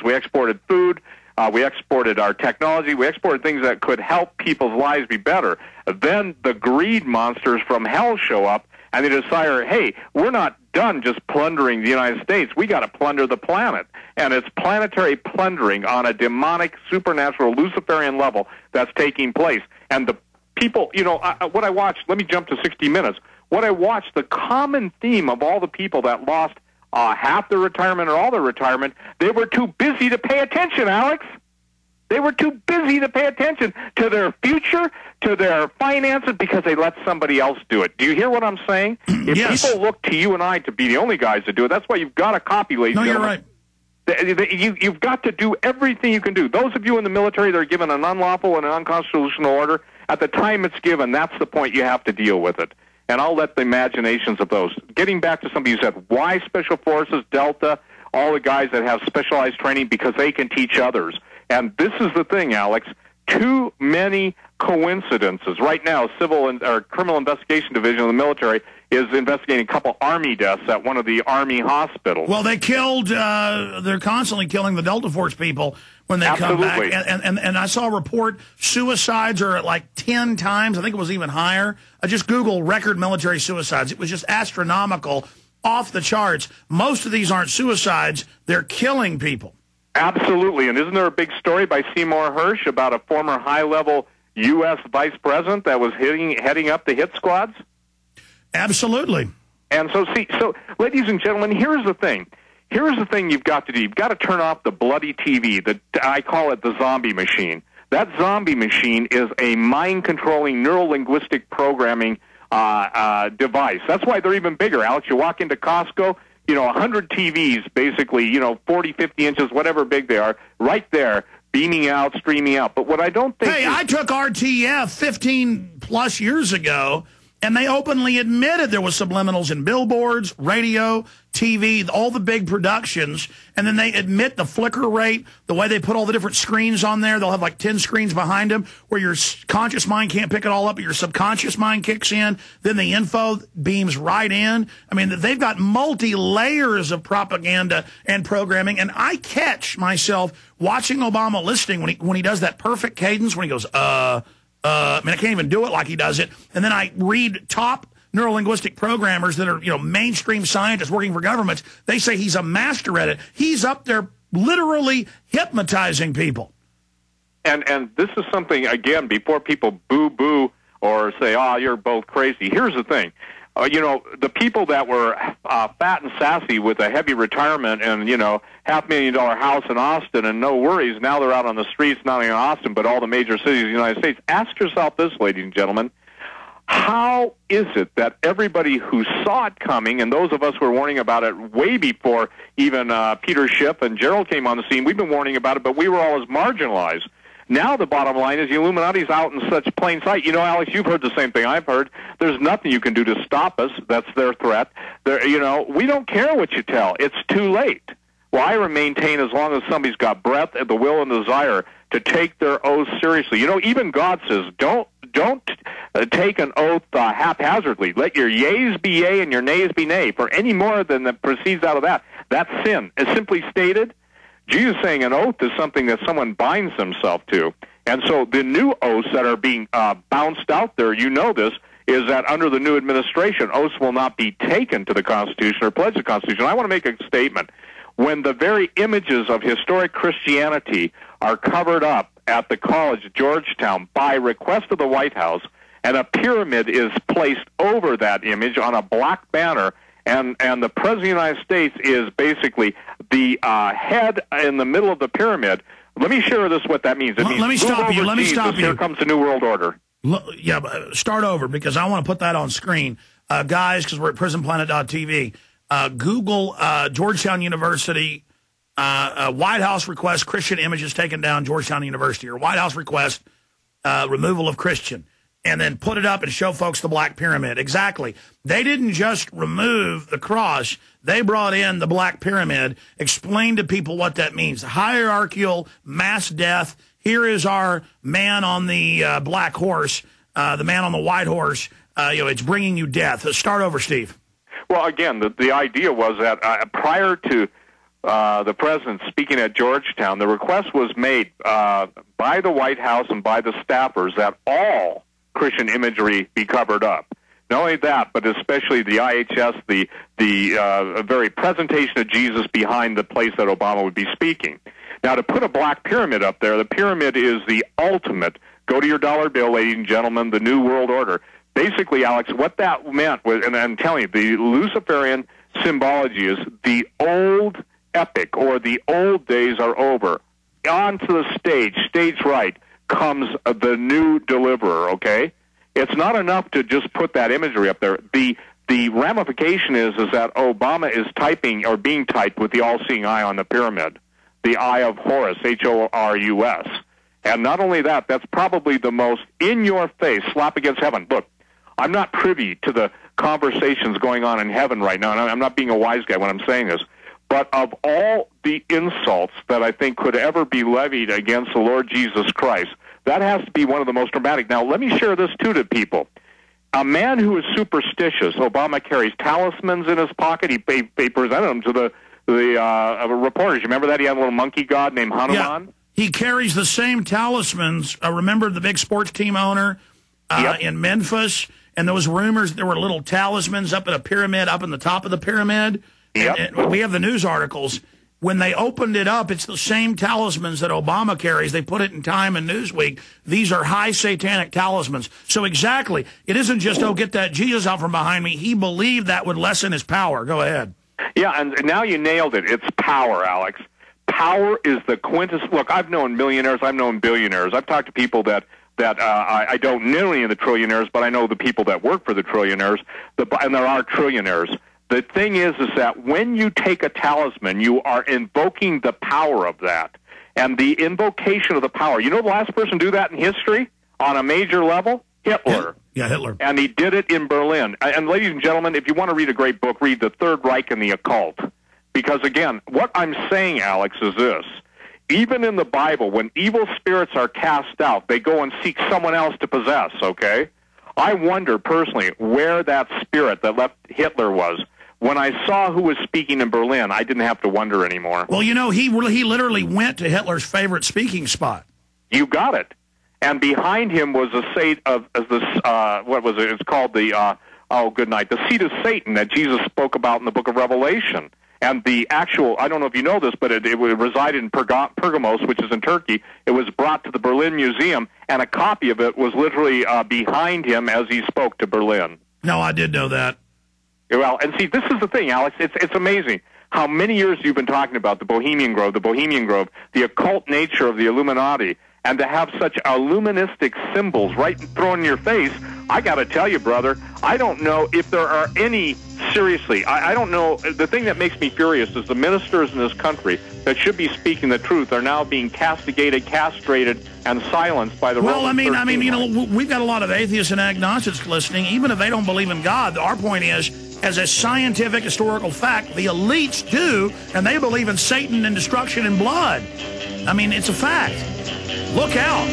We exported food. We exported our technology. We exported things that could help people's lives be better. Then the greed monsters from hell show up, and they decide, hey, we're not done just plundering the United States. We got to plunder the planet. And it's planetary plundering on a demonic, supernatural, Luciferian level that's taking place. And the people, you know, what I watched, let me jump to 60 Minutes. What I watched, the common theme of all the people that lost half their retirement or all their retirement, they were too busy to pay attention, Alex. They were too busy to pay attention to their future, to their finances, because they let somebody else do it. Do you hear what I'm saying? If yes. people look to you and I to be the only guys to do it, that's why you've got to copy, ladies and gentlemen. You're right. You've got to do everything you can do. Those of you in the military that are given an unlawful and an unconstitutional order, at the time it's given, that's the point you have to deal with it. And I'll let the imaginations of those. Getting back to something you said, why Special Forces, Delta, all the guys that have specialized training? Because they can teach others. And this is the thing, Alex. Too many coincidences. Right now, Criminal Investigation Division of the military is investigating a couple Army deaths at one of the Army hospitals. Well, they killed, they're constantly killing the Delta Force people when they come back. And I saw a report, suicides are at like 10 times. I think it was even higher. I just Googled record military suicides. It was just astronomical, off the charts. Most of these aren't suicides. They're killing people. Absolutely. And isn't there a big story by Seymour Hersh about a former high-level U.S. vice president that was heading up the hit squads? Absolutely. And so, ladies and gentlemen, here's the thing. Here's the thing you've got to do. You've got to turn off the bloody TV. I call it the zombie machine. That zombie machine is a mind-controlling, neuro-linguistic programming device. That's why they're even bigger, Alex. You walk into Costco, 100 TVs, basically, 40, 50 inches, whatever big they are, right there, beaming out, streaming out. But what I don't think... Hey, I took RTF 15-plus years ago, and they openly admitted there was subliminals in billboards, radio, TV, all the big productions, and then they admit the flicker rate, the way they put all the different screens on there. They'll have like 10 screens behind them where your conscious mind can't pick it all up, but your subconscious mind kicks in. Then the info beams right in. I mean, they've got multi-layers of propaganda and programming, and I catch myself watching Obama listening when he does that perfect cadence, when he goes, I mean, I can't even do it like he does it. And then I read top neurolinguistic programmers that are, mainstream scientists working for governments. They say he's a master at it. He's up there literally hypnotizing people. And this is something, again, before people boo-boo or say, you're both crazy. Here's the thing. The people that were fat and sassy with a heavy retirement and, $500,000 house in Austin and no worries, now they're out on the streets, not only in Austin, but all the major cities of the United States. Ask yourself this, ladies and gentlemen. How is it that everybody who saw it coming, and those of us who were warning about it way before even Peter Schiff and Gerald came on the scene, we've been warning about it, but we were all as marginalized. Now the bottom line is the Illuminati's out in such plain sight. Alex, you've heard the same thing I've heard. There's nothing you can do to stop us. That's their threat. We don't care what you tell. It's too late. Well, I maintain as long as somebody's got breath and the will and desire to take their oath seriously. Even God says, don't take an oath haphazardly. Let your yeas be yea and your nays be nay. For any more than that proceeds out of that, that's sin. As simply stated, Jesus saying an oath is something that someone binds themselves to. And so the new oaths that are being bounced out there, this, is that under the new administration, oaths will not be taken to the Constitution or pledge the Constitution. I want to make a statement. When the very images of historic Christianity are covered up at the college, Georgetown, by request of the White House, and a pyramid is placed over that image on a black banner, and the President of the United States is basically the head in the middle of the pyramid. Let me share what that means. Let me stop you. Let me stop you. Here comes the New World Order. Start over, because I want to put that on screen. Guys, because we're at prisonplanet.tv, Google Georgetown University, White House request Christian images taken down, Georgetown University, or White House request removal of Christian, and then put it up and show folks the Black Pyramid. Exactly. They didn't just remove the cross. They brought in the Black Pyramid, explained to people what that means. Hierarchical mass death. Here is our man on the black horse, the man on the white horse. It's bringing you death. Start over, Steve. Well, again, the idea was that prior to the president speaking at Georgetown, the request was made by the White House and by the staffers that all Christian imagery be covered up. Not only that, but especially the IHS, the very presentation of Jesus behind the place that Obama would be speaking. Now, to put a black pyramid up there, the pyramid is the ultimate, go to your dollar bill, ladies and gentlemen, the New World Order. Basically, Alex, what that meant was, and I'm telling you, the Luciferian symbology is the old epic, or the old days are over. Onto the stage right, comes the new deliverer, okay? It's not enough to just put that imagery up there. The ramification is that Obama is typing, or being typed, with the all-seeing eye on the pyramid, the Eye of Horus, Horus. And not only that, that's probably the most in-your-face slap against heaven. Look, I'm not privy to the conversations going on in heaven right now, and I'm not being a wise guy when I'm saying this, but of all the insults that I think could ever be levied against the Lord Jesus Christ, that has to be one of the most dramatic. Now, let me share this, too, to people. A man who is superstitious, Obama carries talismans in his pocket. He presented them to the reporters. You remember that? He had a little monkey god named Hanuman? Yeah. He carries the same talismans. Remember the big sports team owner in Memphis? And there was rumors there were little talismans up in a pyramid, up in the top of the pyramid. Yep. And we have the news articles. When they opened it up, it's the same talismans that Obama carries. They put it in Time and Newsweek. These are high satanic talismans. So exactly, it isn't just, oh, get that Jesus out from behind me. He believed that would lessen his power. Go ahead. Yeah, and now you nailed it. It's power, Alex. Power is the quintessence. Look, I've known millionaires. I've known billionaires. I've talked to people that I don't know any of the trillionaires, but I know the people that work for the trillionaires, and there are trillionaires. The thing is that when you take a talisman, you are invoking the power of that. And the invocation of the power, you know the last person to do that in history on a major level? Hitler. Yeah, Hitler. And he did it in Berlin. And ladies and gentlemen, if you want to read a great book, read The Third Reich and the Occult. Because, again, what I'm saying, Alex, is this. Even in the Bible, when evil spirits are cast out, they go and seek someone else to possess, okay? I wonder, personally, where that spirit that left Hitler was. When I saw who was speaking in Berlin, I didn't have to wonder anymore. Well, you know, he literally went to Hitler's favorite speaking spot. You got it. And behind him was a seat of what was it? It's called the good night, the seat of Satan that Jesus spoke about in the book of Revelation. And the actual, I don't know if you know this, but it resided in Pergamos, which is in Turkey. It was brought to the Berlin Museum, and a copy of it was literally behind him as he spoke to Berlin. No, I did know that. Well, and see, this is the thing, Alex. It's amazing how many years you've been talking about the Bohemian Grove, the occult nature of the Illuminati, and to have such illuministic symbols right thrown in your face. I got to tell you, brother, I don't know if there are any, seriously, I don't know. The thing that makes me furious is the ministers in this country that should be speaking the truth are now being castigated, castrated, and silenced by the Roman 13 you know, we've got a lot of atheists and agnostics listening. Even if they don't believe in God, our point is, as a scientific, historical fact, the elites do, and they believe in Satan and destruction and blood. I mean, it's a fact. Look out.